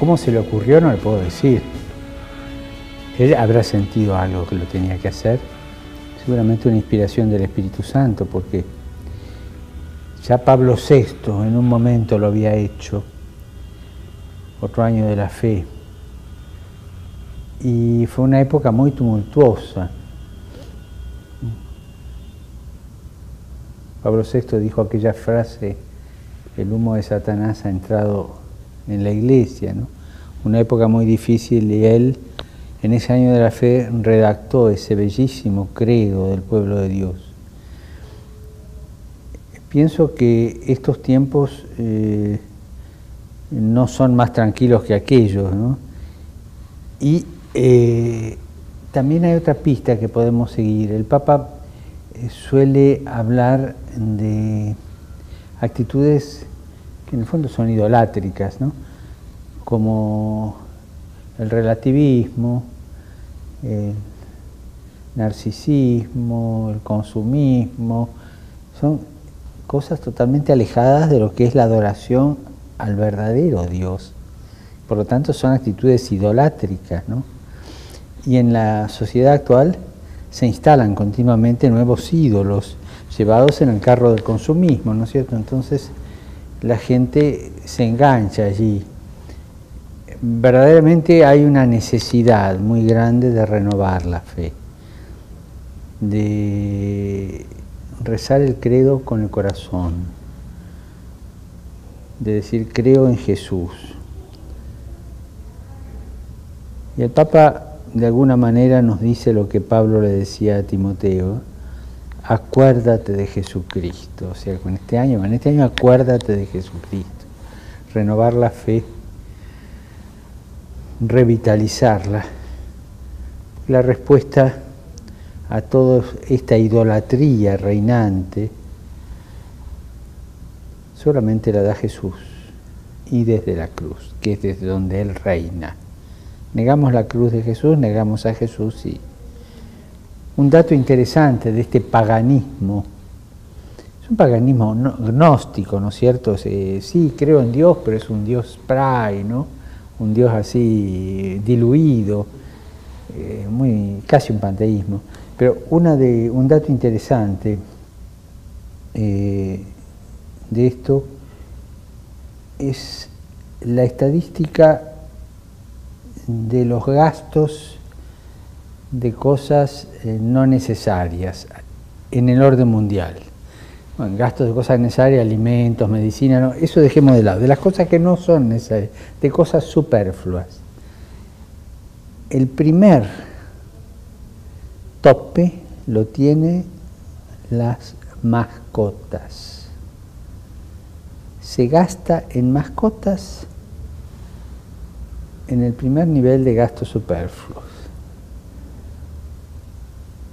¿Cómo se le ocurrió? No le puedo decir. Él habrá sentido algo que lo tenía que hacer, seguramente una inspiración del Espíritu Santo, porque ya Pablo VI en un momento lo había hecho, otro año de la fe, y fue una época muy tumultuosa. Pablo VI dijo aquella frase: el humo de Satanás ha entrado en la iglesia, ¿no? Una época muy difícil, y él en ese año de la fe redactó ese bellísimo credo del pueblo de Dios. Pienso que estos tiempos no son más tranquilos que aquellos, ¿no? Y también hay otra pista que podemos seguir. El Papa suele hablar de actitudes que en el fondo son idolátricas, ¿no? Como el relativismo, el narcisismo, el consumismo. Son cosas totalmente alejadas de lo que es la adoración al verdadero Dios. Por lo tanto, son actitudes idolátricas, ¿no? Y en la sociedad actual se instalan continuamente nuevos ídolos llevados en el carro del consumismo, ¿no es cierto? Entonces la gente se engancha allí. Verdaderamente hay una necesidad muy grande de renovar la fe, de rezar el credo con el corazón, de decir creo en Jesús. Y el Papa de alguna manera nos dice lo que Pablo le decía a Timoteo: acuérdate de Jesucristo. O sea, en este año acuérdate de Jesucristo. Renovar la fe, revitalizarla. La respuesta a toda esta idolatría reinante solamente la da Jesús, y desde la cruz, que es desde donde Él reina. Negamos la cruz de Jesús, negamos a Jesús. Y un dato interesante de este paganismo, es un paganismo gnóstico, ¿no es cierto? Sí, creo en Dios, pero es un Dios spray, ¿no? Un Dios así diluido, casi un panteísmo. Pero un dato interesante de esto es la estadística de los gastos de cosas no necesarias en el orden mundial. Bueno, gastos de cosas necesarias, alimentos, medicina, no, eso dejemos de lado. De las cosas que no son necesarias, de cosas superfluas. El primer tope lo tiene las mascotas. Se gasta en mascotas en el primer nivel de gastos superfluos.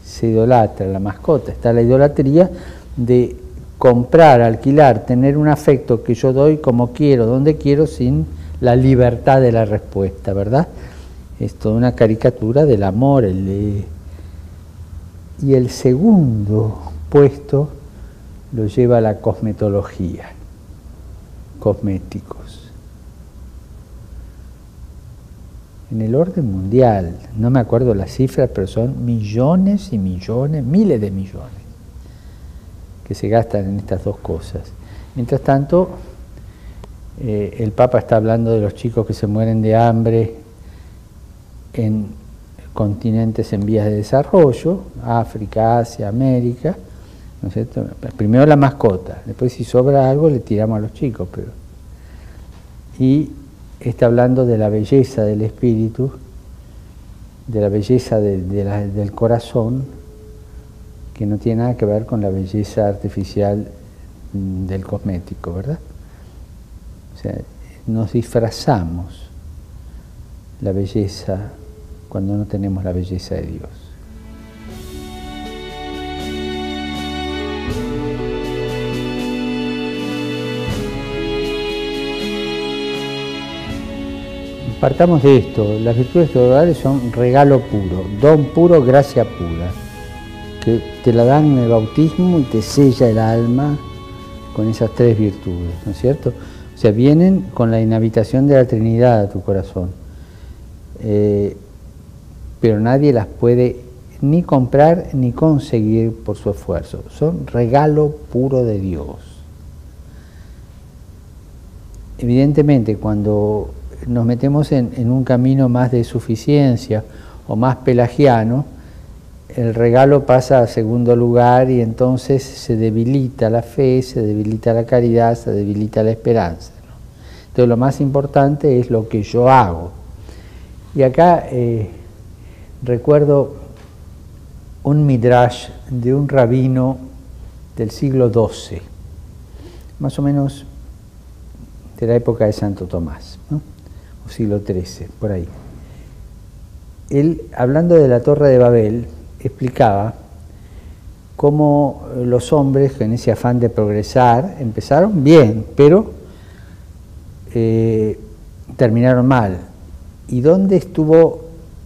Se idolatra la mascota. Está la idolatría de comprar, alquilar, tener un afecto que yo doy como quiero, donde quiero, sin la libertad de la respuesta, ¿verdad? Es toda una caricatura del amor. Y el segundo puesto lo lleva la cosmetología, cosméticos. En el orden mundial, no me acuerdo las cifras, pero son millones y millones, miles de millones, que se gastan en estas dos cosas. Mientras tanto, el Papa está hablando de los chicos que se mueren de hambre en continentes en vías de desarrollo, África, Asia, América, ¿no es cierto? Primero la mascota, después si sobra algo le tiramos a los chicos, y está hablando de la belleza del espíritu, de la belleza del corazón, que no tiene nada que ver con la belleza artificial del cosmético, ¿verdad? O sea, nos disfrazamos la belleza cuando no tenemos la belleza de Dios. Partamos de esto: las virtudes teologales son regalo puro, don puro, gracia pura, que te la dan en el bautismo y te sella el alma con esas tres virtudes, ¿no es cierto? O O sea, vienen con la inhabitación de la Trinidad a tu corazón. Pero nadie las puede ni comprar ni conseguir por su esfuerzo. Son regalo puro de Dios. Evidentemente, cuando nos metemos en un camino más de suficiencia o más pelagiano, el regalo pasa a segundo lugar y entonces se debilita la fe, se debilita la caridad, se debilita la esperanza, ¿no? Entonces lo más importante es lo que yo hago. Y acá recuerdo un midrash de un rabino del siglo XII, más o menos de la época de Santo Tomás, ¿no? O siglo XIII, por ahí. Él, hablando de la Torre de Babel, explicaba cómo los hombres, en ese afán de progresar, empezaron bien, pero terminaron mal. ¿Y dónde estuvo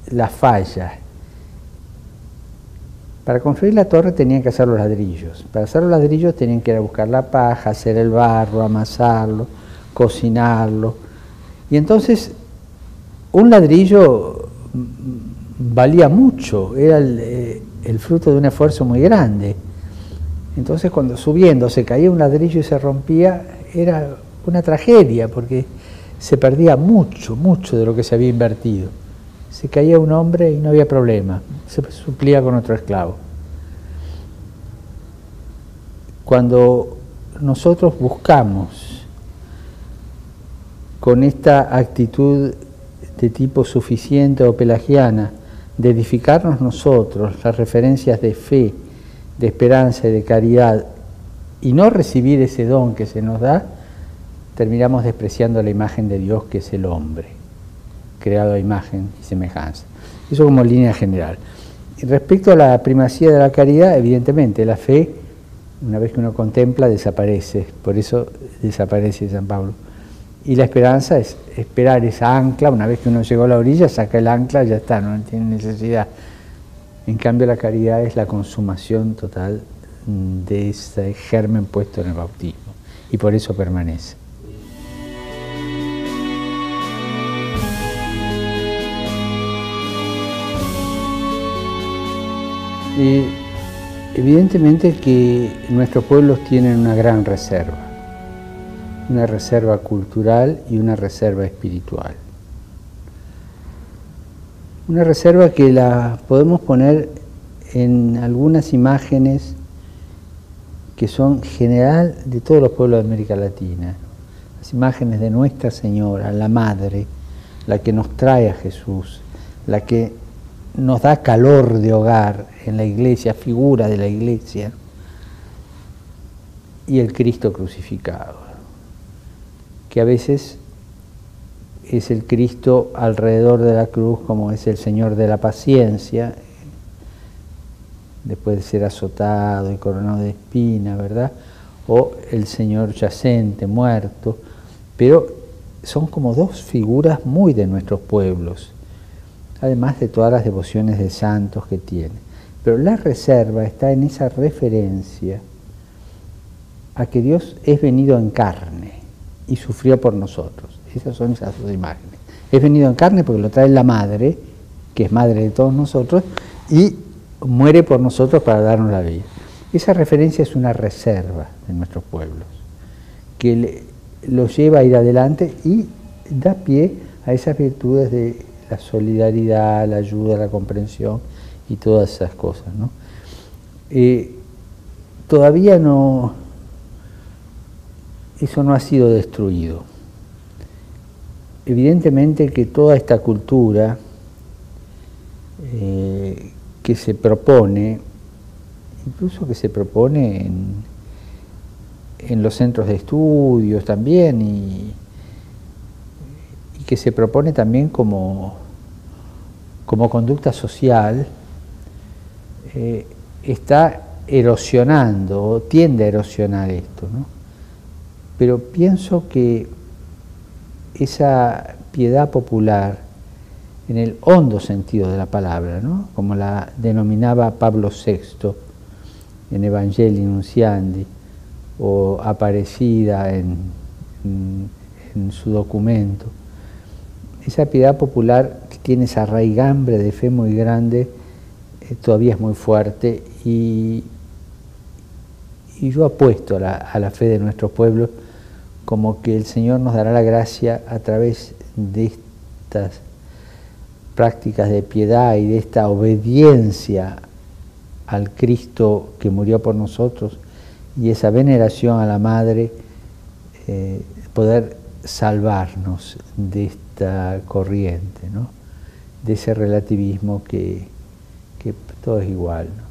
la falla? Para construir la torre tenían que hacer los ladrillos. Para hacer los ladrillos tenían que ir a buscar la paja, hacer el barro, amasarlo, cocinarlo. Y entonces un ladrillo valía mucho, era el fruto de un esfuerzo muy grande. Entonces cuando subiendo se caía un ladrillo y se rompía, era una tragedia porque se perdía mucho, mucho de lo que se había invertido. Se caía un hombre y no había problema, se suplía con otro esclavo. Cuando nosotros buscamos con esta actitud de tipo suficiente o pelagiana de edificarnos nosotros las referencias de fe, de esperanza y de caridad y no recibir ese don que se nos da, terminamos despreciando la imagen de Dios, que es el hombre, creado a imagen y semejanza. Eso como línea general. Y respecto a la primacía de la caridad, evidentemente la fe, una vez que uno contempla, desaparece, por eso desaparece San Pablo. Y la esperanza es esperar esa ancla, una vez que uno llegó a la orilla, saca el ancla, ya está, no tiene necesidad. En cambio la caridad es la consumación total de ese germen puesto en el bautismo, y por eso permanece. Evidentemente que nuestros pueblos tienen una gran reserva cultural y una reserva espiritual. Una reserva que la podemos poner en algunas imágenes que son general de todos los pueblos de América Latina. Las imágenes de Nuestra Señora, la Madre, la que nos trae a Jesús, la que nos da calor de hogar en la iglesia, figura de la iglesia, y el Cristo crucificado, que a veces es el Cristo alrededor de la cruz, como es el Señor de la paciencia, después de ser azotado y coronado de espina, ¿verdad? O el Señor yacente, muerto, pero son como dos figuras muy de nuestros pueblos, además de todas las devociones de santos que tiene. Pero la reserva está en esa referencia a que Dios es venido en carne y sufrió por nosotros. Esas son esas dos imágenes. Es venido en carne porque lo trae la Madre, que es Madre de todos nosotros, y muere por nosotros para darnos la vida. Esa referencia es una reserva de nuestros pueblos, que los lleva a ir adelante y da pie a esas virtudes de la solidaridad, la ayuda, la comprensión y todas esas cosas, ¿no? Todavía no, eso no ha sido destruido. Evidentemente que toda esta cultura que se propone, incluso que se propone en los centros de estudios también, y que se propone también como conducta social, está erosionando o tiende a erosionar esto, ¿no? Pero pienso que esa piedad popular, en el hondo sentido de la palabra, ¿no?, como la denominaba Pablo VI en Evangelii Nunciandi, o Aparecida en en su documento. Esa piedad popular que tiene esa raigambre de fe muy grande, todavía es muy fuerte, y yo apuesto a la fe de nuestro pueblo, como que el Señor nos dará la gracia a través de estas prácticas de piedad y de esta obediencia al Cristo que murió por nosotros y esa veneración a la Madre, poder salvarnos de esta corriente, ¿no? De ese relativismo que todo es igual, ¿no?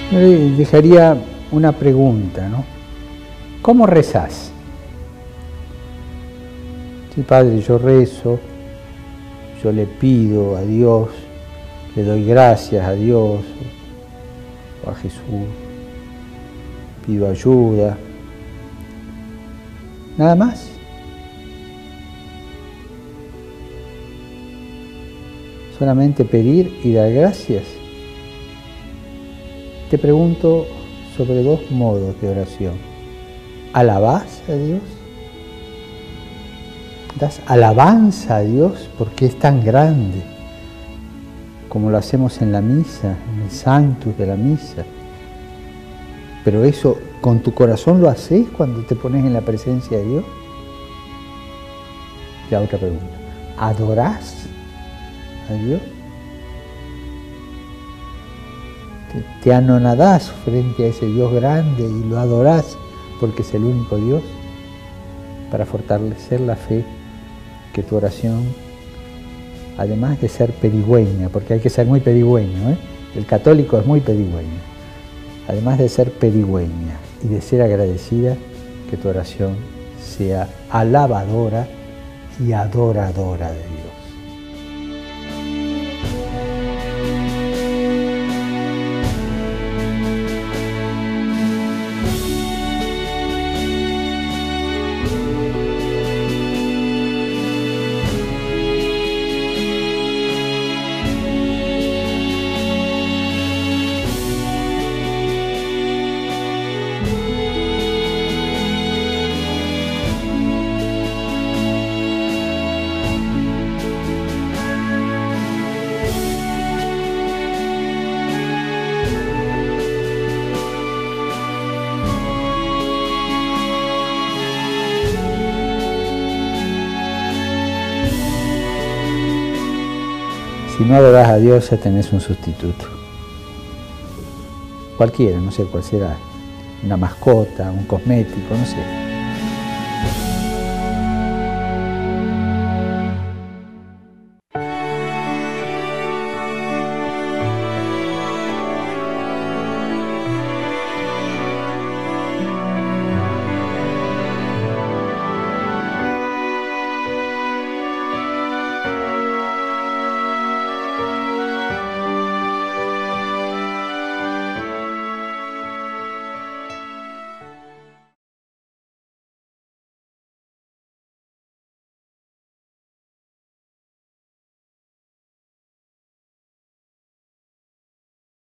Yo le dejaría una pregunta, ¿no? ¿Cómo rezás? Sí, Padre, yo rezo, yo le pido a Dios, le doy gracias a Dios o a Jesús, pido ayuda. ¿Nada más? ¿Solamente pedir y dar gracias? Te pregunto sobre dos modos de oración. ¿Alabás a Dios? ¿Das alabanza a Dios porque es tan grande? Como lo hacemos en la misa, en el Sanctus de la misa. Pero eso, ¿con tu corazón lo haces cuando te pones en la presencia de Dios? La otra pregunta. ¿Adorás a Dios? ¿Te anonadás frente a ese Dios grande y lo adorás porque es el único Dios? Para fortalecer la fe, que tu oración, además de ser pedigüeña, porque hay que ser muy pedigüeño, el católico es muy pedigüeño, además de ser pedigüeña y de ser agradecida, que tu oración sea alabadora y adoradora de Dios. Si no adorás a Dios, ya tenés un sustituto. Cualquiera, no sé cuál será. Una mascota, un cosmético, no sé.